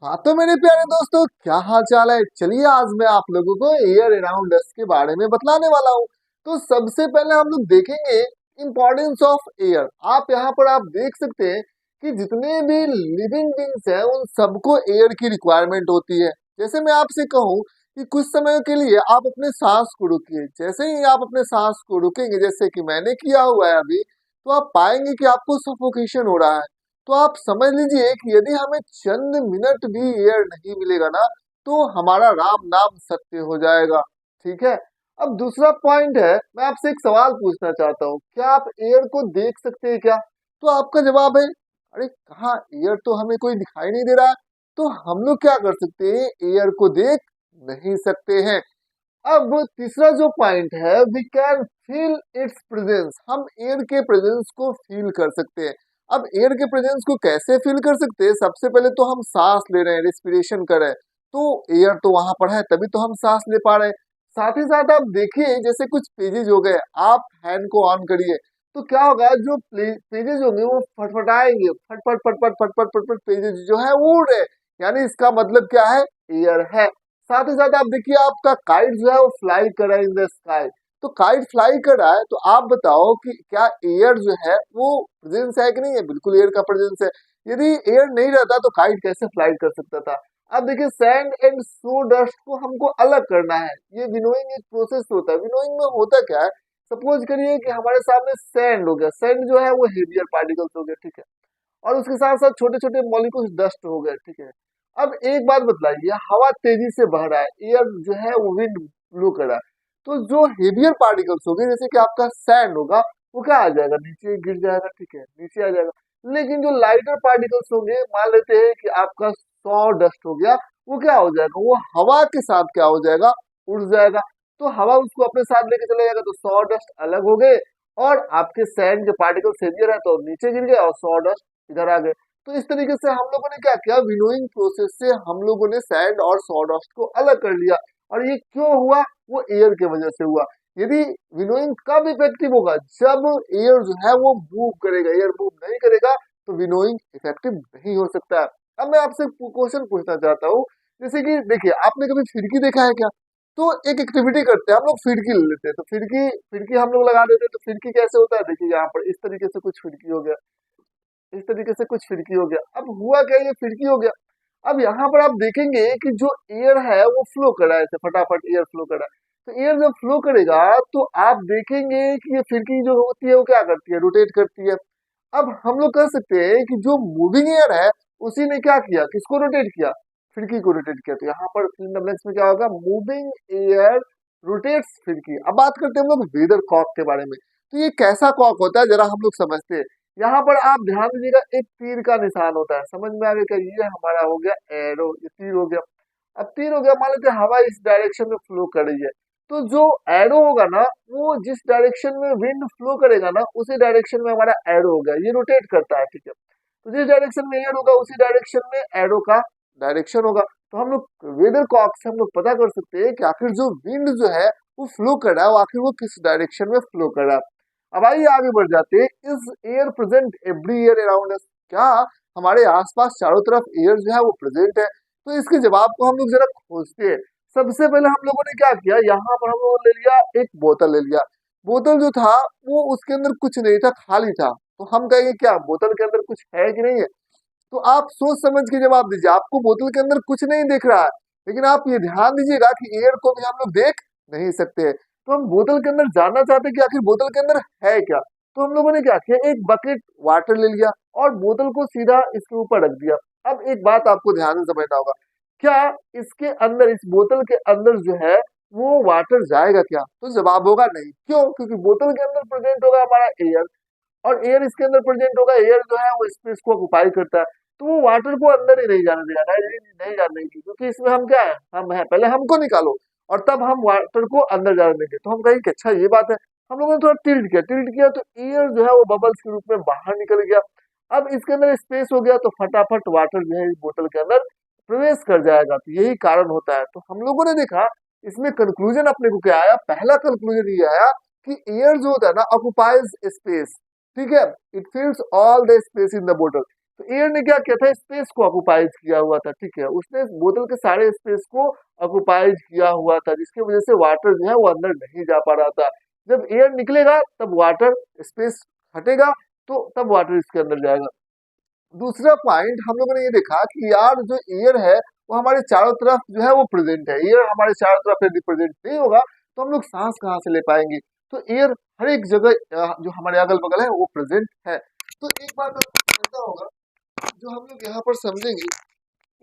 हाँ तो मेरे प्यारे दोस्तों, क्या हाल चाल है। चलिए आज मैं आप लोगों को एयर अराउंड अस के बारे में बतलाने वाला हूँ। तो सबसे पहले हम लोग देखेंगे इम्पोर्टेंस ऑफ एयर। आप यहाँ पर आप देख सकते हैं कि जितने भी लिविंग बींग्स हैं उन सबको एयर की रिक्वायरमेंट होती है। जैसे मैं आपसे कहूँ कि कुछ समय के लिए आप अपने सांस को रुकिए। जैसे ही आप अपने सांस को रुकेंगे, जैसे कि मैंने किया हुआ है अभी, तो आप पाएंगे कि आपको सफोकेशन हो रहा है। तो आप समझ लीजिए कि यदि हमें चंद मिनट भी एयर नहीं मिलेगा ना, तो हमारा राम नाम सत्य हो जाएगा। ठीक है। अब दूसरा पॉइंट है, मैं आपसे एक सवाल पूछना चाहता हूँ, क्या आप एयर को देख सकते हैं क्या? तो आपका जवाब है, अरे कहाँ, एयर तो हमें कोई दिखाई नहीं दे रहा है। तो हम लोग क्या कर सकते हैं, एयर को देख नहीं सकते हैं। अब तीसरा जो पॉइंट है, we can feel its presence. हम एयर के प्रेजेंस को फील कर सकते हैं। अब एयर के प्रेजेंस को कैसे फील कर सकते हैं? सबसे पहले तो हम सांस ले रहे हैं, रिस्पिरेशन कर रहे हैं, तो एयर तो वहां पर है, तभी तो हम सांस ले पा रहे हैं। साथ ही साथ आप देखिए, जैसे कुछ पेजेस हो गए, आप फैन को ऑन करिए, तो क्या होगा, जो पेजेस होंगे वो फटफटाएंगे, फटफट फटफट फटफट फटफट पेजेस जो है वो उड़ रहे हैं। यानी इसका मतलब क्या है, एयर है। साथ ही साथ आप देखिए, आपका काइट जो है वो फ्लाई कर रहा है इन द स्काई। तो काइट फ्लाई कर रहा है, तो आप बताओ कि क्या एयर जो है वो प्रेजेंस है कि नहीं है? बिल्कुल एयर का प्रेजेंस है। यदि एयर नहीं रहता तो काइट कैसे फ्लाई कर सकता था? अब देखिए, सैंड एंड सो डस्ट को हमको अलग करना है। ये विनोइंग एक प्रोसेस होता है। विनोइंग में होता क्या है, सपोज करिए कि हमारे सामने सैंड हो गया। सैंड जो है वो हेवियर पार्टिकल्स हो गए, ठीक है, और उसके साथ साथ छोटे छोटे मॉलिक्यूल्स डस्ट हो गए, ठीक है। अब एक बात बतलाइए, हवा तेजी से बह रहा है, एयर जो है वो विंड ब्लो कर रहा है, तो जो हेवियर पार्टिकल्स हो गए, जैसे कि आपका सैंड होगा, वो क्या आ जाएगा, नीचे गिर जाएगा, ठीक है, नीचे आ जाएगा। लेकिन जो लाइटर पार्टिकल्स होंगे, मान लेते हैं कि आपका सौ डस्ट हो गया, वो क्या हो जाएगा, वो हवा के साथ क्या हो जाएगा, उड़ जाएगा। तो हवा उसको अपने साथ लेके चले जाएगा, तो सौ डस्ट अलग हो गए, और आपके सैंड के पार्टिकल्स हेवियर है तो नीचे गिर गए, और सौ डस्ट इधर आ गए। तो इस तरीके से हम लोगों ने क्या किया, विनोइंग प्रोसेस से हम लोगों ने सैंड और सॉडस्ट को अलग कर लिया। और ये क्यों हुआ, वो एयर के वजह से हुआ। यदि विनोइंग कब इफेक्टिव होगा, जब एयर जो है वो मूव करेगा। एयर मूव नहीं करेगा तो विनोइंग इफेक्टिव नहीं हो सकता है। अब मैं आपसे क्वेश्चन पूछना चाहता हूँ, जैसे कि देखिए, आपने कभी खिड़की देखा है क्या? तो एक एक्टिविटी करते हैं हम लोग, खिड़की ले लेते हैं, तो खिड़की खिड़की हम लोग लगा देते हैं। तो खिड़की कैसे होता है, देखिए यहाँ पर इस तरीके से कुछ खिड़की हो गया, इस तरीके से कुछ फिरकी हो गया। अब हुआ क्या, ये फिरकी हो गया। अब यहाँ पर आप देखेंगे कि जो एयर है वो फ्लो कर रहा है, ऐसे फटाफट एयर फ्लो कर रहा है। तो एयर जब फ्लो करेगा तो आप देखेंगे कि ये फिरकी जो होती है वो क्या करती है, रोटेट करती है। अब हम लोग कह सकते हैं कि जो मूविंग एयर है, उसी ने क्या किया, किसको रोटेट किया, खिड़की को रोटेट किया। तो यहाँ पर फिल इन द ब्लैंक्स में क्या होगा, मूविंग एयर रोटेट्स खिड़की। अब बात करते हैं हम लोग वेदर कॉक के बारे में। तो ये कैसा कॉक होता है, जरा हम लोग समझते हैं। यहाँ पर आप ध्यान दीजिएगा, एक तीर का निशान होता है, समझ में आ गया क्या? ये हमारा हो गया एरो, ये तीर हो गया। अब तीर हो गया, मान लेते हैं हवा इस डायरेक्शन में फ्लो कर रही है, तो जो एरो होगा ना, वो जिस डायरेक्शन में विंड फ्लो करेगा ना, उसी डायरेक्शन में हमारा एरो होगा, ये रोटेट करता है, ठीक है। तो जिस डायरेक्शन में एयर होगा, उसी डायरेक्शन में एरो का डायरेक्शन होगा। तो हम लोग वेदर कॉक से हम लोग पता कर सकते हैं कि आखिर जो विंड जो है वो फ्लो कर रहा है, वो आखिर वो किस डायरेक्शन में फ्लो कर रहा है। अब आइए आगे बढ़ जाते हैं, is air present every year around us? क्या हमारे आसपास चारों तरफ एयर जो है वो प्रेजेंट है? तो इसके जवाब को हम लोग जरा खोजते हैं। सबसे पहले हम लोगों ने क्या किया, यहाँ पर हम लोगों ने ले लिया, एक बोतल ले लिया। बोतल जो था वो उसके अंदर कुछ नहीं था, खाली था। तो हम कहेंगे क्या बोतल के अंदर कुछ है कि नहीं है? तो आप सोच समझ के जवाब दीजिए। आपको बोतल के अंदर कुछ नहीं दिख रहा है, लेकिन आप ये ध्यान दीजिएगा कि एयर को भी हम लोग देख नहीं सकते। तो हम बोतल के अंदर जानना चाहते हैं कि आखिर बोतल के अंदर है क्या। तो हम लोगों ने क्या किया, एक बकेट वाटर ले लिया और बोतल को सीधा इसके ऊपर रख दिया। अब एक बात आपको ध्यान से समझना होगा, क्या इसके अंदर, इस बोतल के अंदर जो है वो वाटर जाएगा क्या? तो जवाब होगा नहीं। क्यों? क्योंकि बोतल के अंदर प्रेजेंट होगा हमारा एयर, और एयर इसके अंदर प्रेजेंट होगा। एयर जो है वो स्पेस को ऑक्युपाई करता है, तो वो वाटर को अंदर ही नहीं जाने देगा, नहीं जाने देगी, क्योंकि इसमें हम क्या है, हम है, पहले हमको निकालो और तब हम वाटर को अंदर जाने देंगे। तो हम कहेंगे कि अच्छा ये बात है। हम लोगों ने थोड़ा टिल्ट किया तो एयर जो है वो बबल्स के रूप में बाहर निकल गया। अब इसके अंदर स्पेस हो गया, तो फटाफट वाटर जो है इस बोतल के अंदर प्रवेश कर जाएगा। तो यही कारण होता है। तो हम लोगों ने देखा, इसमें कंक्लूजन अपने को क्या आया, पहला कंक्लूजन ये आया कि एयर जो होता है ना, ऑक्युपाइज स्पेस, ठीक है, it fills all the space in the बोतल। तो एयर ने क्या किया था, स्पेस को ऑक्युपाइज किया हुआ था, ठीक है, उसने बोतल के सारे स्पेस को ऑक्युपाइज किया हुआ था, जिसकी वजह से वाटर जो है वो अंदर नहीं जा पा रहा था। जब एयर निकलेगा तब वाटर स्पेस हटेगा, तो तब वाटर इसके अंदर जाएगा। दूसरा पॉइंट हम लोगों ने ये देखा कि यार जो एयर है वो हमारे चारों तरफ जो है वो प्रेजेंट है। एयर हमारे चारों तरफ यदि प्रेजेंट नहीं होगा तो हम लोग सांस कहाँ से ले पाएंगे। तो एयर हर एक जगह जो हमारे अगल बगल है वो प्रेजेंट है। तो एक बात आपको पता होगा जो हम लोग यहाँ पर समझेंगे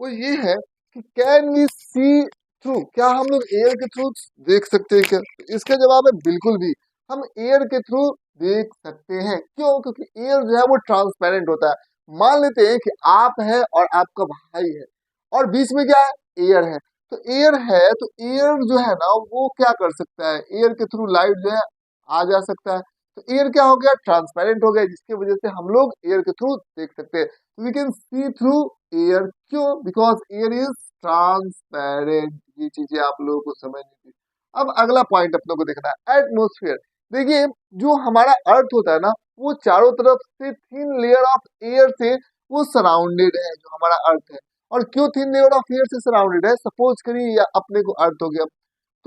वो ये है कि कैन वी सी थ्रू, क्या हम लोग एयर के थ्रू देख सकते हैं क्या? तो इसका जवाब है बिल्कुल भी, हम एयर के थ्रू देख सकते हैं। क्यों? क्योंकि एयर जो है वो ट्रांसपेरेंट होता है। मान लेते हैं कि आप है और आपका भाई है और बीच में क्या है, एयर है। तो एयर है तो एयर जो है ना वो क्या कर सकता है, एयर के थ्रू लाइट जो है आ जा सकता है। तो एयर क्या हो गया, ट्रांसपेरेंट हो गया, जिसकी वजह से हम लोग एयर के थ्रू देख सकते हैं। We can see through air. क्यों? Because air is transparent. ये चीजें आप लोगों को समझनी थी। अब अगला पॉइंट अपने को देखना है, एटमोस्फेयर। देखिए जो हमारा अर्थ होता है ना वो चारों तरफ से थिन लेयर ऑफ एयर से वो सराउंडेड है, जो हमारा अर्थ है। और क्यों थिन लेयर ऑफ एयर से सराउंडेड है? सपोज करिए या अपने को अर्थ हो गया,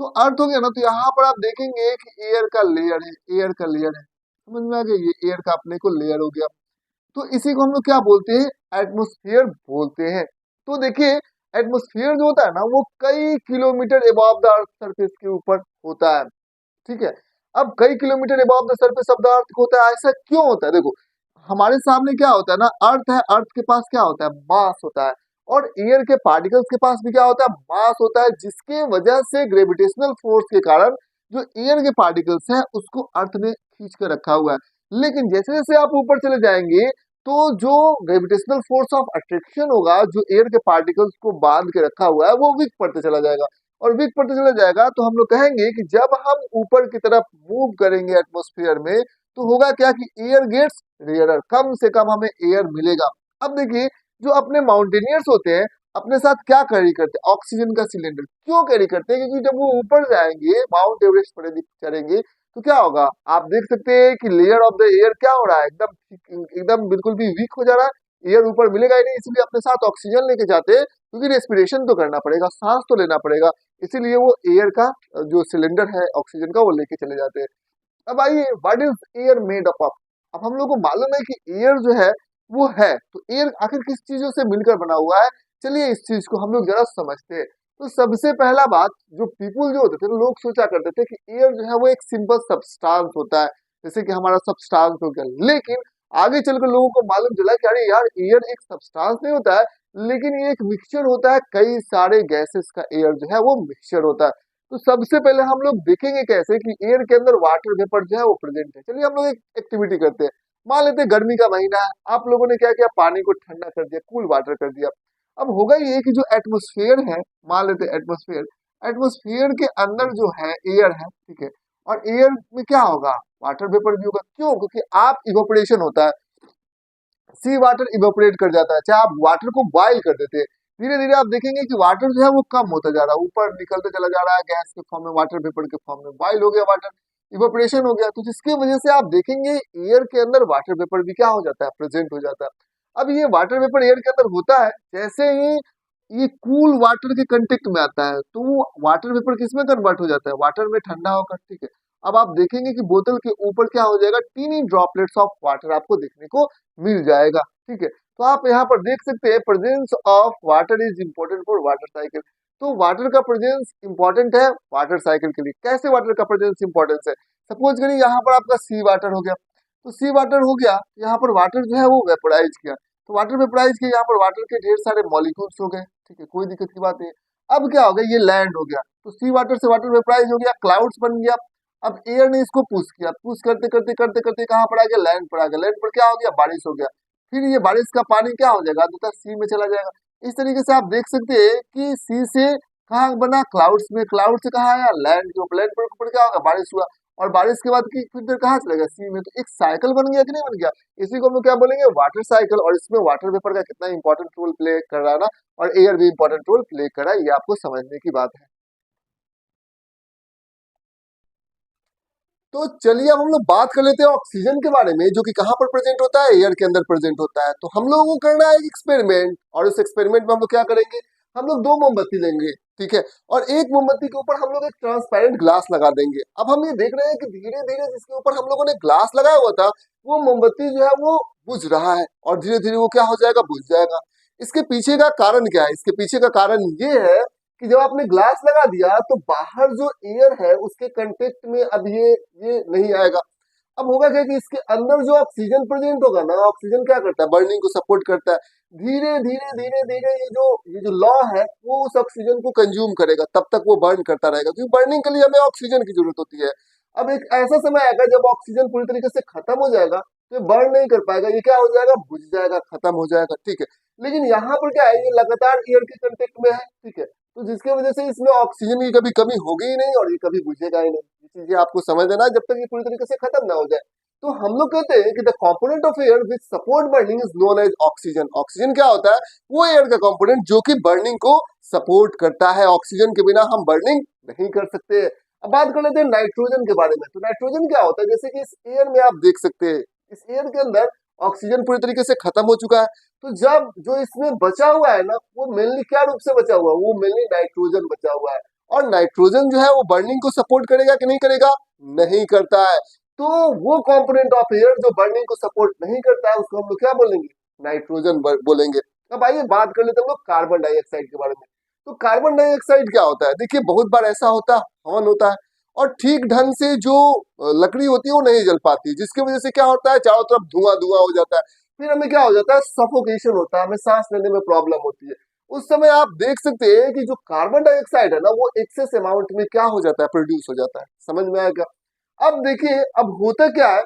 तो अर्थ हो गया ना, तो यहाँ पर आप देखेंगे कि एयर का लेयर है, एयर का लेयर है, समझ में आ गया, ये एयर का अपने को लेयर हो गया। तो इसी को हम लोग क्या बोलते हैं, एटमोस्फियर बोलते हैं। तो देखिए एटमोस्फियर जो होता है ना वो कई kilometre above the earth surface के ऊपर होता है, ठीक है। अब कई kilometre above the surface of the earth होता है, ऐसा क्यों होता है? देखो हमारे सामने क्या होता है ना, अर्थ है, अर्थ के पास क्या होता है, मास होता है। और एयर के पार्टिकल्स के पास भी क्या होता है, मास होता है, जिसके वजह से ग्रेविटेशनल फोर्स के कारण जो एयर के पार्टिकल्स हैं उसको अर्थ ने खींच कर रखा हुआ है। लेकिन जैसे जैसे आप ऊपर चले जाएंगे तो जो ग्रेविटेशनल फोर्स ऑफ अट्रैक्शन होगा, जो एयर के पार्टिकल्स को बांध के रखा हुआ है, वो वीक पड़ते चला जाएगा। और वीक पड़ते चला जाएगा तो हम लोग कहेंगे कि जब हम ऊपर की तरफ मूव करेंगे एटमॉस्फेयर में, तो होगा क्या कि एयर गेट्स रेयरर, कम से कम हमें एयर मिलेगा। अब देखिए जो अपने माउंटेनियर्स होते हैं अपने साथ क्या कैरी करते हैं, ऑक्सीजन का सिलेंडर। क्यों कैरी करते हैं? क्योंकि जब वो ऊपर जाएंगे माउंट एवरेस्ट पर यदि चढ़ेंगे तो क्या होगा, आप देख सकते हैं कि लेयर ऑफ द एयर क्या हो रहा है, एकदम एकदम बिल्कुल भी वीक हो जा रहा है। एयर ऊपर मिलेगा ही नहीं, इसलिए अपने साथ ऑक्सीजन लेके जाते हैं, क्योंकि रेस्पिरेशन तो करना पड़ेगा, सांस तो लेना पड़ेगा। इसीलिए वो एयर का जो सिलेंडर है ऑक्सीजन का वो लेके चले जाते हैं। अब आइए, what is air made up of. अब हम लोग को मालूम है कि एयर जो है वो है, तो एयर आखिर किस चीजों से मिलकर बना हुआ है? चलिए इस चीज को हम लोग जरा समझते हैं। तो सबसे पहला बात, जो पीपुल जो होते थे लोग सोचा करते थे कि एयर जो है वो एक सिंपल सब्सटेंस होता है, जैसे कि हमारा सब्सटेंस हो गया। लेकिन आगे चलकर लोगों को मालूम चला कि अरे यार एयर एक सब्सटेंस नहीं होता है, लेकिन ये एक मिक्सचर होता है, कई सारे गैसेस का एयर जो है वो मिक्सचर होता है। तो सबसे पहले हम लोग देखेंगे कैसे कि एयर के अंदर वाटर वेपर जो है वो प्रेजेंट है। चलिए हम लोग एक एक्टिविटी करते हैं। मान लेते हैं गर्मी का महीना है, आप लोगों ने क्या किया, पानी को ठंडा कर दिया, कूल वाटर कर दिया। अब होगा ये कि जो एटमोस्फेयर है, मान लेते हैं एटमोस्फेयर, एटमोस्फेयर के अंदर जो है एयर है, ठीक है। और एयर में क्या होगा, वाटर वेपर भी होगा। क्यों? क्योंकि आप इवोपरेशन होता है, सी वाटर इवेपोरेट कर जाता है, चाहे आप वाटर को बॉयल कर देते हैं, धीरे धीरे आप देखेंगे कि वाटर जो है वो कम होता जा रहा है, ऊपर निकलते चला जा रहा है गैस के फॉर्म में, वाटर वेपर के फॉर्म में, बॉयल हो गया वाटर, इवेपोरेशन हो गया। तो जिसकी वजह से आप देखेंगे एयर के अंदर वाटर वेपर भी क्या हो जाता है, प्रेजेंट हो जाता है। अब ये वाटर वेपर एयर के अंदर होता है, जैसे ही ये कूल वाटर के कंटेक्ट में आता है तो वो वाटर वेपर किसमें कन्वर्ट हो जाता है, वाटर में ठंडा होकर, ठीक है। अब आप देखेंगे कि बोतल के ऊपर क्या हो जाएगा, टीनी ड्रॉपलेट्स ऑफ वाटर आपको देखने को मिल जाएगा, ठीक है। तो आप यहाँ पर देख सकते हैं presence of water is important for water cycle. तो वाटर का प्रेजेंस इंपॉर्टेंट है वाटर साइकिल के लिए। कैसे वाटर का प्रेजेंस इंपॉर्टेंस है? सपोज करिए यहाँ पर आपका सी वाटर हो गया, तो सी वाटर हो गया, यहाँ पर वाटर जो है वो वेपोराइज किया, तो वाटर वेपोराइज किया, यहाँ पर वाटर के ढेर सारे मॉलिक्यूल्स हो गए, ठीक है, कोई दिक्कत की बात नहीं है। अब क्या हो गया, ये लैंड हो गया, तो सी वाटर से वाटर वेपोराइज हो गया, क्लाउड्स बन गया। अब एयर ने इसको पुश किया, पुश करते करते करते करते कहाँ पर आ गया, लैंड पर आ गया, लैंड पर क्या हो गया, बारिश हो गया। फिर ये बारिश का पानी क्या हो जाएगा, दूसरा सी में चला जाएगा। इस तरीके से आप देख सकते हैं कि सी से कहाँ बना, क्लाउड्स में, क्लाउड से कहाँ आया, लैंड के ऊपर, लैंड पर ऊपर क्या होगा, बारिश हुआ। और बारिश के बाद की फिर कहाँ चलेगा, सी में। तो एक साइकिल बन गया कि नहीं बन गया? इसी को हम लोग क्या बोलेंगे, वाटर साइकिल। और इसमें वाटर वेपर का कितना इंपॉर्टेंट रोल प्ले कर रहा है ना, और एयर भी इंपॉर्टेंट रोल प्ले कर रहा है, ये आपको समझने की बात है। तो चलिए अब हम लोग बात कर लेते हैं ऑक्सीजन के बारे में, जो कि कहाँ पर प्रेजेंट होता है, एयर के अंदर प्रेजेंट होता है। तो हम लोगों को करना है एक एक्सपेरिमेंट, और इस एक्सपेरिमेंट में हम लोग क्या करेंगे, हम लोग दो मोमबत्ती लेंगे, ठीक है, और एक मोमबत्ती के ऊपर हम लोग एक ट्रांसपेरेंट ग्लास लगा देंगे। अब हम ये देख रहे हैं कि धीरे धीरे जिसके ऊपर हम लोगों ने ग्लास लगाया हुआ था, वो मोमबत्ती जो है वो बुझ रहा है, और धीरे धीरे वो क्या हो जाएगा, बुझ जाएगा। इसके पीछे का कारण क्या है, इसके पीछे का कारण ये है कि जब आपने ग्लास लगा दिया तो बाहर जो एयर है उसके कंटेक्ट में अब ये नहीं आएगा। अब होगा क्या कि इसके अंदर जो ऑक्सीजन प्रेजेंट होगा ना, ऑक्सीजन क्या करता है, बर्निंग को सपोर्ट करता है। धीरे धीरे धीरे धीरे ये जो लॉ है वो उस ऑक्सीजन को कंज्यूम करेगा, तब तक वो बर्न करता रहेगा, क्योंकि बर्निंग के लिए हमें ऑक्सीजन की जरूरत होती है। अब एक ऐसा समय आएगा जब ऑक्सीजन पूरी तरीके से खत्म हो जाएगा, तो ये बर्न नहीं कर पाएगा, ये क्या हो जाएगा, बुझ जाएगा, खत्म हो जाएगा, ठीक है। लेकिन यहाँ पर क्या है, ये लगातार एयर के कंटेक्ट में है, ठीक है, तो जिसकी वजह से इसमें ऑक्सीजन की कभी कमी होगी ही नहीं, और ये कभी बुझेगा ही नहीं। ये चीजें आपको समझ लेना जब तक ये पूरी तरीके से खत्म ना हो जाए। तो हम लोग कहते हैं कि the component of air which support burning is known as oxygen. Oxygen क्या होता है, वो एयर का कंपोनेंट जो कि बर्निंग को सपोर्ट करता है। ऑक्सीजन के बिना हम बर्निंग नहीं कर सकते। अब बात कर लेते हैं नाइट्रोजन के बारे में। तो नाइट्रोजन क्या होता है, जैसे कि इस एयर में आप देख सकते हैं, इस एयर के अंदर ऑक्सीजन पूरी तरीके से खत्म हो चुका है। तो जब जो इसमें बचा हुआ है ना, वो मेनली क्या रूप से बचा हुआ है, वो मेनली नाइट्रोजन बचा हुआ है। और नाइट्रोजन जो है वो बर्निंग को सपोर्ट करेगा कि नहीं करेगा, नहीं करता है। तो वो कंपोनेंट ऑफ एयर जो बर्निंग को सपोर्ट नहीं करता है, उसको हम लोग क्या बोलेंगे, नाइट्रोजन बोलेंगे। अब आइए बात कर लेते हैं हम लोग कार्बन डाइऑक्साइड के बारे में। तो कार्बन डाइऑक्साइड क्या होता है, देखिए बहुत बार ऐसा होता है, हवन होता है और ठीक ढंग से जो लकड़ी होती है वो नहीं जल पाती, जिसकी वजह से क्या होता है, चारों तरफ धुआं धुआं हो जाता है। फिर हमें क्या हो जाता है, सफोकेशन होता है, हमें सांस लेने में प्रॉब्लम होती है। उस समय आप देख सकते हैं कि जो कार्बन डाइऑक्साइड है ना, वो एक्सेस अमाउंट में क्या हो जाता है, प्रोड्यूस हो जाता है। समझ में आएगा। अब देखिए, अब होता क्या है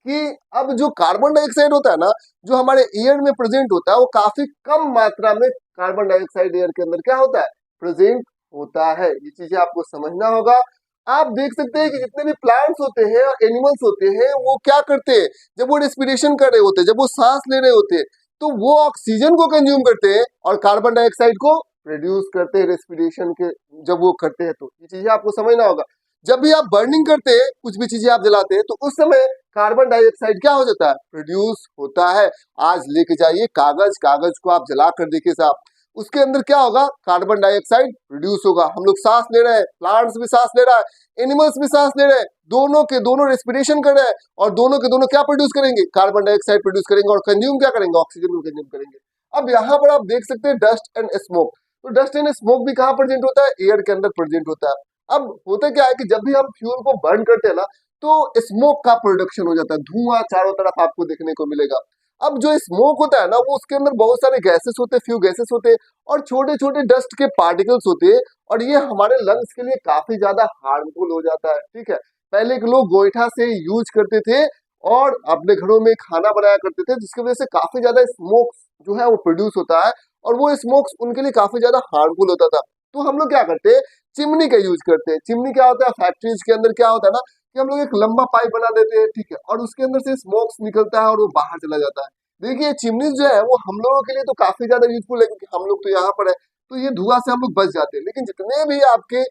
कि अब जो कार्बन डाइऑक्साइड होता है ना, जो हमारे एयर में प्रेजेंट होता है, वो काफी कम मात्रा में कार्बन डाइऑक्साइड एयर के अंदर क्या होता है, प्रेजेंट होता है। ये चीजें आपको समझना होगा। आप देख सकते हैं कि जितने भी प्लांट्स होते हैं और एनिमल्स होते हैं, वो क्या करते हैं, जब वो रेस्पिरेशन कर रहे होते हैं, जब वो सांस ले रहे होते हैं, तो वो ऑक्सीजन को कंज्यूम करते हैं और कार्बन डाइऑक्साइड को प्रोड्यूस करते हैं रेस्पिरेशन के, जब वो करते हैं। तो ये चीजें आपको समझना होगा। जब भी आप बर्निंग करते हैं, कुछ भी चीजें आप जलाते हैं, तो उस समय कार्बन डाइऑक्साइड क्या हो जाता है, प्रोड्यूस होता है। आज लेके जाइए कागज, कागज को आप जला कर देखिए साहब, उसके अंदर क्या होगा, कार्बन डाइऑक्साइड प्रोड्यूस होगा। हम लोग सांस ले रहे हैं, प्लांट्स भी सांस ले रहा है, एनिमल्स भी सांस ले रहे हैं, दोनों के दोनों रेस्पिरेशन कर रहे हैं, और दोनों के दोनों क्या प्रोड्यूस करेंगे, कार्बन डाइऑक्साइड प्रोड्यूस करेंगे, और कंज्यूम क्या करेंगे, ऑक्सीजन को कंज्यूम करेंगे। अब यहाँ पर आप देख सकते हैं डस्ट एंड स्मोक। तो डस्ट एंड स्मोक भी कहाँ प्रेजेंट होता है, एयर के अंदर प्रेजेंट होता है। अब होता क्या है कि जब भी हम फ्यूल को बर्न करते हैं ना, तो स्मोक का प्रोडक्शन हो जाता है, धुआं चारों तरफ आपको देखने को मिलेगा। अब जो स्मोक होता है ना, वो उसके अंदर बहुत सारे गैसेस होते हैं, फ्यू गैसेस होते हैं, और छोटे छोटे डस्ट के पार्टिकल्स होते हैं, और ये हमारे लंग्स के लिए काफी ज्यादा हार्मफुल हो जाता है, ठीक है। पहले के लोग गोईठा से यूज करते थे और अपने घरों में खाना बनाया करते थे, जिसकी वजह से काफी ज्यादा स्मोक जो है वो प्रोड्यूस होता है, और वो स्मोक्स उनके लिए काफी ज्यादा हार्मफुल होता था। तो हम लोग क्या करते हैं, चिमनी का यूज करते हैं। चिमनी क्या होता है, फैक्ट्रीज के अंदर क्या होता है ना, कि हम लोग एक लंबा पाइप बना देते हैं, ठीक है, और उसके अंदर से स्मोक्स निकलता है और वो बाहर चला जाता है। देखिए चिमनी जो है वो हम लोगों के लिए तो काफी ज्यादा यूजफुल है, क्योंकि हम लोग तो यहाँ पर है, तो ये धुआं से हम लोग बच जाते हैं। लेकिन जितने भी आपके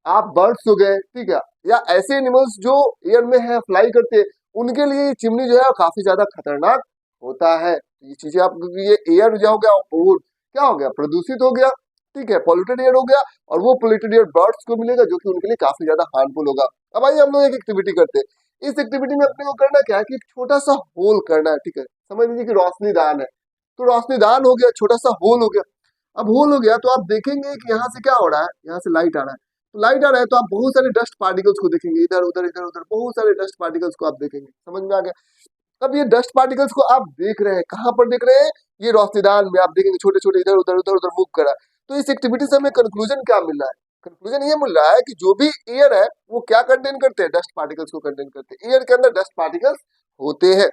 आप बर्ड्स हो गए, ठीक है, या ऐसे एनिमल्स जो एयर में है, फ्लाई करते हैं, उनके लिए ये चिमनी जो है वो काफी ज्यादा खतरनाक होता है। ये चीजें आप, ये एयर जो हो गया वो क्या हो गया, प्रदूषित हो गया, ठीक है, पॉल्यूटेड एयर हो गया, और वो पॉल्यूटेड एयर बर्ड्स को मिलेगा, जो कि उनके लिए काफी ज्यादा हार्मफुल होगा। अब आइए हम लोग एक एक्टिविटी करते हैं। इस एक्टिविटी में अपने को करना क्या है कि एक छोटा सा होल करना है, ठीक है। समझ लीजिए कि रोशनी दान है, तो रोशनी दान हो गया, छोटा सा होल हो गया। अब होल हो गया तो आप देखेंगे कि यहाँ से क्या हो रहा है, यहाँ से लाइट आ रहा है। तो लाइट आ रहा है तो आप बहुत सारे डस्ट पार्टिकल्स को देखेंगे, इधर उधर इधर उधर बहुत सारे डस्ट पार्टिकल्स को आप देखेंगे। समझ में आ गया। अब ये डस्ट पार्टिकल्स को आप देख रहे हैं, कहाँ पर देख रहे हैं, ये रोशनीदान में आप देखेंगे छोटे छोटे इधर उधर उधर उधर मूव कर रहा है। तो इस एक्टिविटी से हमें कंक्लूजन क्या मिल रहा है, कंक्लूजन ये मिल रहा है कि जो भी एयर है वो क्या कंटेन करते हैं, डस्ट पार्टिकल्स को कंटेन करते हैं। एयर के अंदर डस्ट पार्टिकल्स होते हैं।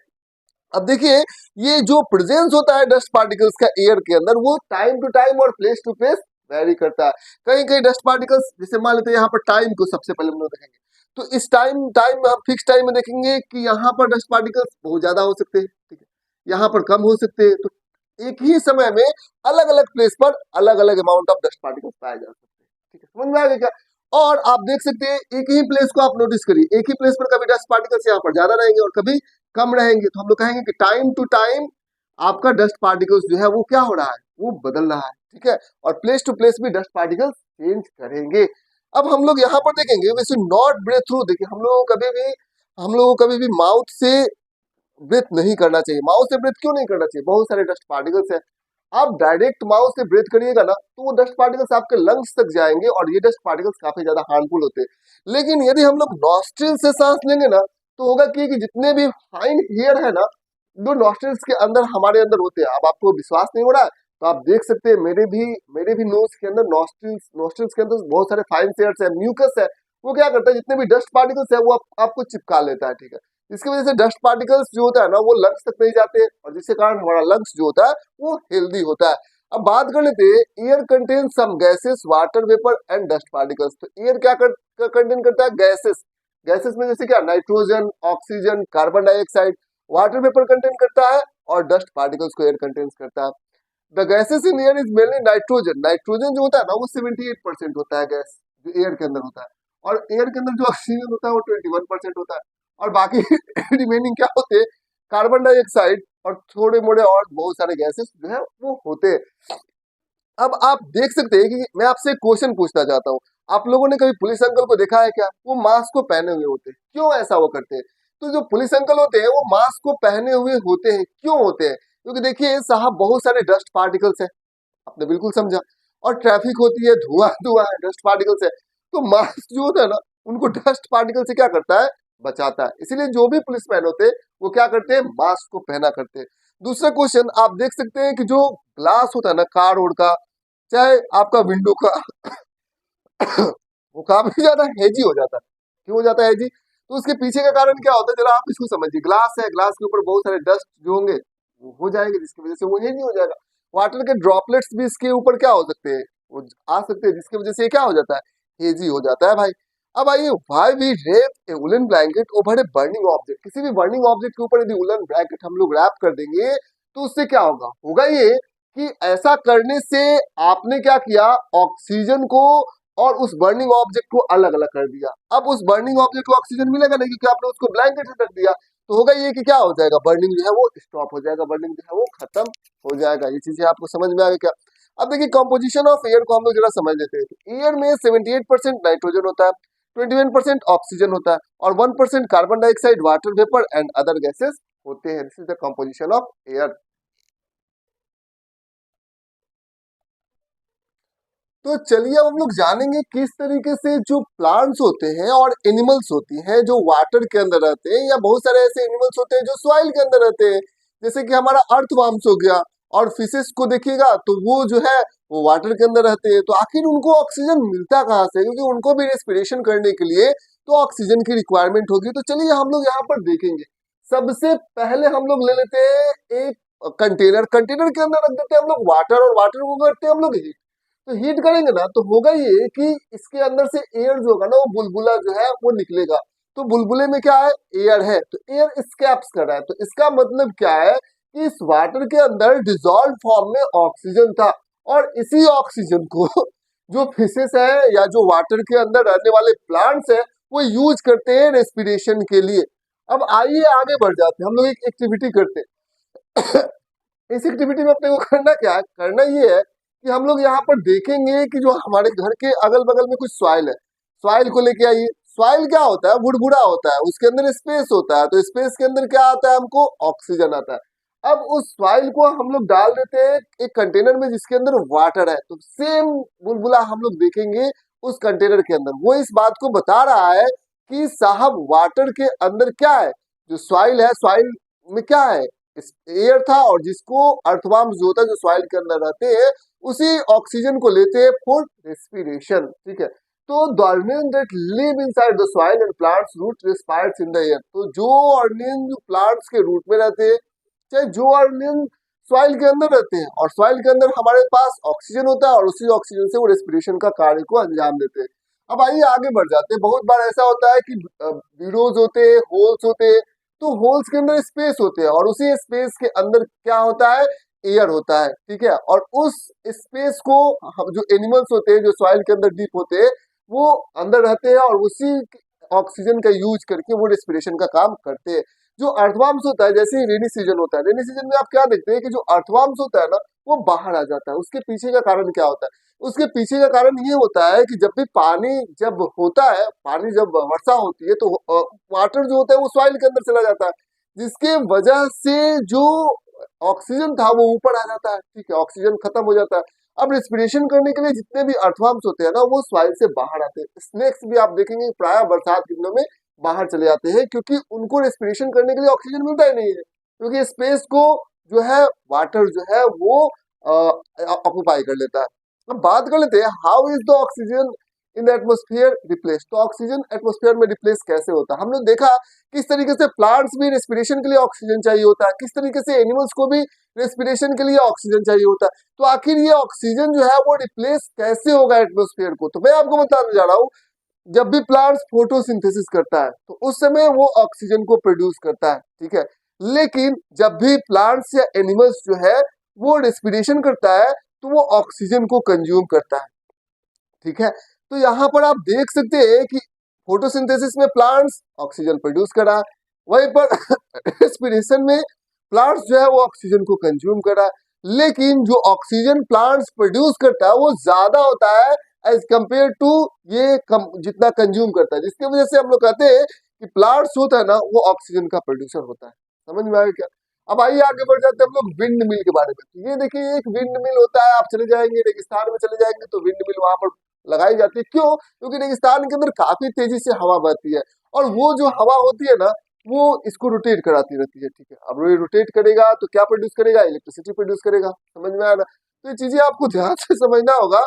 अब देखिए, ये जो प्रेजेंस होता है डस्ट पार्टिकल्स का एयर के अंदर, वो टाइम टू टाइम और प्लेस टू प्लेस वेरी करता है। कहीं कहीं डस्ट पार्टिकल्स, जैसे मान लेते हैं यहाँ पर टाइम को सबसे पहले हम लोग देखेंगे, तो इस टाइम टाइम में हम फिक्स टाइम में देखेंगे कि यहाँ पर डस्ट पार्टिकल्स बहुत ज्यादा हो सकते हैं, ठीक है, यहाँ पर कम हो सकते हैं। तो एक ही समय में अलग अलग प्लेस पर अलग अलग अमाउंट ऑफ डस्ट पार्टिकल्स पाए जा सकते हैं, ठीक है, समझ में आ गया क्या। और आप देख सकते हैं एक ही प्लेस को आप नोटिस करिए, एक ही प्लेस पर कभी डस्ट पार्टिकल्स यहाँ पर ज्यादा रहेंगे और कभी कम रहेंगे, तो हम लोग कहेंगे कि टाइम टू टाइम आपका डस्ट पार्टिकल्स जो है वो क्या हो रहा है, वो बदल रहा है, ठीक है। और प्लेस टू प्लेस भी डस्ट पार्टिकल्स चेंज करेंगे। अब हम लोग यहाँ पर देखेंगे, we should not breathe through. देखिए हम लोगों को कभी भी माउथ से ब्रीथ नहीं करना चाहिए। माउथ से ब्रीथ क्यों नहीं करना चाहिए, बहुत सारे डस्ट पार्टिकल्स है। आप डायरेक्ट माउथ से ब्रीथ करिएगा ना तो वो डस्ट पार्टिकल्स आपके लंग्स तक जाएंगे और ये डस्ट पार्टिकल्स काफी ज्यादा हार्मफुल होते हैं। लेकिन यदि हम लोग नॉस्ट्रिल से सांस लेंगे ना तो होगा कि जितने भी फाइन हेयर है ना, जो नॉस्ट्रिल्स के अंदर हमारे अंदर होते हैं, अब आपको विश्वास नहीं हो रहा है तो आप देख सकते हैं मेरे भी नोज के अंदर नॉस्ट्रिल्स के अंदर बहुत सारे फाइन हेयर्स है, म्यूकस है। वो क्या करता है, जितने भी डस्ट पार्टिकल्स है वो आपको चिपका लेता है, ठीक है। इसकी वजह से डस्ट पार्टिकल्स जो होता है ना वो लंग्स तक नहीं जाते और जिसके कारण हमारा लंग्स जो होता है वो हेल्दी होता है। अब बात कर लेते हैं, air contain some gases, water vapour and dust particles. तो एयर क्या कंटेन करता है, गैसेस। गैसेस में जैसे क्या, nitrogen, oxygen, carbon dioxide. Water vapour contain करता है और डस्ट पार्टिकल्स को एयर कंटेन करता है। The gases in air is mainly nitrogen. Nitrogen जो होता है ना वो 78% होता है गैस जो एयर के अंदर होता है, और एयर के अंदर जो ऑक्सीजन होता है वो 21% होता है। और बाकी रिमेनिंग क्या होते हैं, कार्बन डाइऑक्साइड और थोड़े मोड़े और बहुत सारे गैसेस जो है वो होते हैं। अब आप देख सकते हैं कि मैं आपसे एक क्वेश्चन पूछना चाहता हूँ, आप लोगों ने कभी पुलिस अंकल को देखा है क्या, वो मास्क को पहने हुए होते हैं, क्यों ऐसा वो करते हैं। तो जो पुलिस अंकल होते हैं वो मास्क को पहने हुए होते हैं, क्यों होते हैं, क्योंकि देखिए साहब बहुत सारे डस्ट पार्टिकल्स है, आपने बिल्कुल समझा, और ट्रैफिक होती है, धुआं धुआं है, डस्ट पार्टिकल्स है। तो मास्क जो होता है ना उनको डस्ट पार्टिकल से क्या करता है, बचाता है। इसीलिए जो भी पुलिसमैन होते हैं वो क्या करते हैं, मास्क को पहना करते हैं। दूसरा क्वेश्चन आप देख सकते हैं कि जो ग्लास होता है ना कार रोड का, चाहे आपका विंडो का वो काफी ज्यादा हेजी हो जाता है। क्यों हो जाता है हेजी, तो उसके पीछे का कारण क्या होता है, जरा आप इसको समझिए। ग्लास है, ग्लास के ऊपर बहुत सारे डस्ट जो होंगे वो हो जाएंगे जिसकी वजह से वो हेजी हो जाएगा। वाटर के ड्रॉपलेट्स भी इसके ऊपर क्या हो सकते हैं, वो आ सकते हैं, जिसकी वजह से ये क्या हो जाता है, हेजी हो जाता है भाई। अब आइए, why we wrap a woollen blanket over a burning object. किसी भी बर्निंग ऑब्जेक्ट के ऊपर यदि वुलन ब्लैंकेट हम लोग रैप कर देंगे तो उससे क्या होगा, होगा ये कि ऐसा करने से आपने क्या किया, ऑक्सीजन को और उस बर्निंग ऑब्जेक्ट को अलग अलग कर दिया। अब उस बर्निंग ऑब्जेक्ट को ऑक्सीजन मिलेगा नहीं क्योंकि आपने उसको ब्लैंकेट से ढक दिया। तो होगा ये कि क्या हो जाएगा, बर्निंग जो है वो स्टॉप हो जाएगा, बर्निंग जो है वो खत्म हो जाएगा। ये चीजें आपको समझ में आ गई क्या। अब देखिए कंपोजिशन ऑफ एयर को हम लोग जरा समझ लेते हैं। एयर में 78% नाइट्रोजन होता है, 21% ऑक्सीजन होता है और 1% carbon dioxide, water vapour and other gases होते हैं। This is the composition of air. तो चलिए अब हम लोग जानेंगे किस तरीके से जो प्लांट्स होते हैं और एनिमल्स होती हैं जो वाटर के अंदर रहते हैं, या बहुत सारे ऐसे एनिमल्स होते हैं जो सॉइल के अंदर रहते हैं, जैसे कि हमारा अर्थवर्म्स हो गया, और फिशेस को देखिएगा तो वो जो है वो वाटर के अंदर रहते हैं। तो आखिर उनको ऑक्सीजन मिलता कहाँ से, क्योंकि उनको भी रेस्पिरेशन करने के लिए तो ऑक्सीजन की रिक्वायरमेंट होगी। तो चलिए हम लोग यहाँ पर देखेंगे। सबसे पहले हम लोग ले लेते हैं एक कंटेनर, कंटेनर के अंदर रख देते हैं हम लोग वाटर, और वाटर को करते हैं हम लोग हीट। तो हीट करेंगे ना तो होगा ये कि इसके अंदर से एयर जो होगा ना वो बुलबुला जो है वो निकलेगा। तो बुलबुले में क्या है, एयर है, तो एयर स्कैप्स कर रहा है। तो इसका मतलब क्या है कि इस वाटर के अंदर डिजॉल्व फॉर्म में ऑक्सीजन था, और इसी ऑक्सीजन को जो फिशेस है या जो वाटर के अंदर रहने वाले प्लांट्स है वो यूज करते हैं रेस्पिरेशन के लिए। अब आइए आगे बढ़ जाते हैं, हम लोग एक एक्टिविटी करते हैं। इस एक्टिविटी में अपने को करना क्या है, करना ये है कि हम लोग यहाँ पर देखेंगे कि जो हमारे घर के अगल बगल में कुछ सॉइल है, सॉइल को लेके आइए। सॉइल क्या होता है, बुड़बुड़ा होता है, उसके अंदर स्पेस होता है, तो स्पेस के अंदर क्या आता है, हमको ऑक्सीजन आता है। अब उस सॉइल को हम लोग डाल देते हैं एक कंटेनर में जिसके अंदर वाटर है, तो सेम बुलबुला हम लोग देखेंगे उस कंटेनर के अंदर। वो इस बात को बता रहा है कि साहब वाटर के अंदर क्या है, जो सॉइल है, सॉइल में क्या है, एयर था, और जिसको अर्थवर्म्स जो होता है जो सॉइल के अंदर रहते हैं उसी ऑक्सीजन को लेते हैं फॉर रेस्पिरेशन, ठीक है। तो the organism that live inside the soil and plants root respires in the air. तो जो ऑर्गेनिज्म जो प्लांट्स के रूट में रहते हैं, चाहे जो ऑर्गेनिज्म सॉइल के अंदर रहते हैं, और सॉइल के अंदर हमारे पास ऑक्सीजन होता है और उसी ऑक्सीजन से वो रेस्पिरेशन का कार्य को अंजाम देते हैं। अब आइए आगे बढ़ जाते हैं। बहुत बार ऐसा होता है कि विडोज होते हैं, होल्स होते हैं, तो होल्स के अंदर स्पेस होते हैं और उसी स्पेस के अंदर क्या होता है, एयर होता है, ठीक है। और उस स्पेस को हम जो एनिमल्स होते हैं जो सॉइल के अंदर डीप होते हैं वो अंदर रहते हैं और उसी ऑक्सीजन का यूज करके वो रेस्पिरेशन का काम करते हैं। जो अर्थवार्म्स होता है, जैसे रेनी सीजन होता है, रेनी सीजन में आप क्या देखते हैं कि जो अर्थवार्म्स होता है ना वो बाहर आ जाता है। उसके पीछे का कारण क्या होता है? उसके पीछे का कारण ये होता है कि जब भी पानी जब होता है, पानी जब वर्षा होती है तो वाटर जो होता है वो सॉइल के अंदर चला जाता है, जिसके वजह से जो ऑक्सीजन था वो ऊपर आ जाता है। ठीक है, ऑक्सीजन खत्म हो जाता है। अब रेस्पिरेशन करने के लिए जितने भी अर्थवर्म्स होते हैं ना वो सॉइल से बाहर आते हैं। स्नेक्स भी आप देखेंगे प्राय बरसात के दिनों में बाहर चले जाते हैं, क्योंकि उनको रेस्पिरेशन करने के लिए ऑक्सीजन मिलता ही नहीं है, क्योंकि स्पेस को जो है वाटर जो है वो ऑक्यूपाई कर लेता है। अब बात कर लेते हैं how is the oxygen in atmosphere replace. तो ऑक्सीजन एटमोस्फियर में रिप्लेस कैसे होता है? हमने देखा किस तरीके से प्लांट्स भी रेस्पिरेशन के लिए ऑक्सीजन चाहिए होता है, किस तरीके से एनिमल्स को भी रेस्पिरेशन के लिए ऑक्सीजन चाहिए होता है। तो आखिर ये ऑक्सीजन जो है वो रिप्लेस कैसे होगा एटमोस्फियर को? तो मैं आपको बताने जा रहा हूँ, जब भी प्लांट्स फोटोसिंथेसिस करता है तो उस समय वो ऑक्सीजन को प्रोड्यूस करता है। ठीक है, लेकिन जब भी प्लांट्स या एनिमल्स जो है वो रेस्पिरेशन करता है तो वो ऑक्सीजन को कंज्यूम करता है। ठीक है, तो यहाँ पर आप देख सकते हैं कि फोटोसिंथेसिस में प्लांट्स ऑक्सीजन प्रोड्यूस कर रहा है, वहीं पर रेस्पिरेशन में प्लांट्स जो है वो ऑक्सीजन को कंज्यूम कर रहा है। लेकिन जो ऑक्सीजन प्लांट्स प्रोड्यूस करता है वो ज्यादा होता है एज कंपेयर टू ये जितना कंज्यूम करता है, जिसकी वजह से हम लोग कहते हैं कि प्लांट्स होता है ना वो ऑक्सीजन का प्रोड्यूसर होता है। समझ में आया क्या? अब आइए आगे बढ़ जाते हैं हम लोग विंड मिल के बारे में। तो ये देखिए एक विंड मिल होता है, आप चले जाएंगे रेगिस्तान में चले जाएंगे तो विंड मिल वहां पर लगाई जाती है। क्यों? क्योंकि रेगिस्तान के अंदर काफी तेजी से हवा बहती है और वो जो हवा होती है ना वो इसको रोटेट कराती रहती है। ठीक है, अब ये रोटेट करेगा तो क्या प्रोड्यूस करेगा? इलेक्ट्रिसिटी प्रोड्यूस करेगा। समझ में आया ना? तो ये चीजें आपको ध्यान से समझना होगा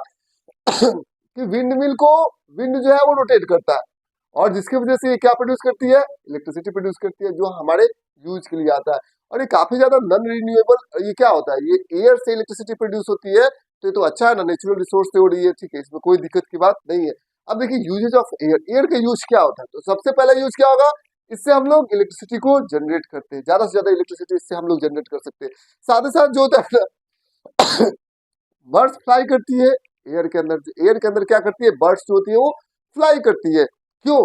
कि विंड मिल को विंड जो है वो रोटेट करता है और जिसकी वजह से ये क्या प्रोड्यूस करती है? इलेक्ट्रिसिटी प्रोड्यूस करती है, जो हमारे यूज के लिए आता है। और ये काफी ज्यादा नॉन रिन्यूएबल, ये क्या होता है? ये एयर से इलेक्ट्रिसिटी प्रोड्यूस होती है, तो ये तो अच्छा है ना, नेचुरल रिसोर्स से हो रही है। ठीक है, इसमें कोई दिक्कत की बात नहीं है। अब देखिए यूजेज ऑफ एयर, एयर का यूज क्या होता है? तो सबसे पहला यूज क्या होगा? इससे हम लोग इलेक्ट्रिसिटी को जनरेट करते हैं, ज्यादा से ज्यादा इलेक्ट्रिसिटी इससे हम लोग जनरेट कर सकते हैं। साथ ही साथ जो होता है ना बर्ड्स फ्लाई करती है एयर के अंदर। एयर के अंदर क्या करती है? बर्ड्स जो होती है वो फ्लाई करती है। क्यों?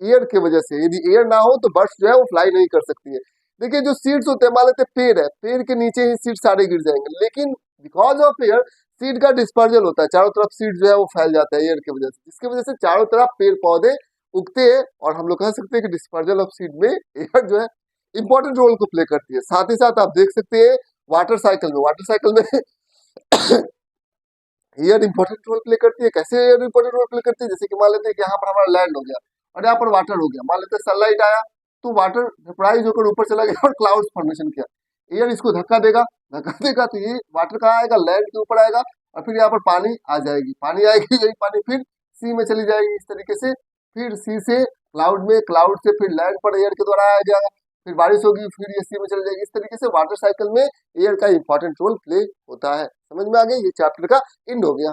एयर की वजह से। यदि एयर ना हो तो बर्ड्स जो है वो फ्लाई नहीं कर सकती है। देखिए जो सीड्स होते हैं, मान लेते हैं पेड़ है, पेड़ के नीचे ही सीड सारे गिर जाएंगे, लेकिन बिकॉज ऑफ एयर सीड का डिस्पर्जल होता है, चारों तरफ सीड जो है वो फैल जाता है एयर की वजह से, जिसकी वजह से चारों तरफ पेड़ पौधे उगते हैं। और हम लोग कह सकते हैं कि डिस्पर्जल ऑफ सीड में एयर जो है इंपॉर्टेंट रोल को प्ले करती है। साथ ही साथ आप देख सकते हैं वाटर साइकिल में एयर इंपॉर्टेंट रोल प्ले करती है। कैसे एयर इंपॉर्टेंट रोल प्ले करती है? जैसे कि मान लेते हैं कि यहाँ पर हमारा लैंड हो गया और यहाँ पर वाटर हो गया, मान लेते हैं सनलाइट आया तो वाटर वेपराइज होकर ऊपर चला गया और क्लाउड्स फॉर्मेशन किया। एयर इसको धक्का देगा तो ये वाटर कहाँ आएगा? लैंड के ऊपर आएगा और फिर यहाँ पर पानी आ जाएगी, पानी आएगी, यही पानी फिर सी में चली जाएगी। इस तरीके से फिर सी से क्लाउड में, क्लाउड से फिर लैंड पर एयर के द्वारा आ जाएगा, फिर बारिश होगी, फिर ये सी में चली जाएगी। इस तरीके से वाटर साइकिल में एयर का इंपॉर्टेंट रोल प्ले होता है। समझ में आ गया? ये चैप्टर का एंड हो गया।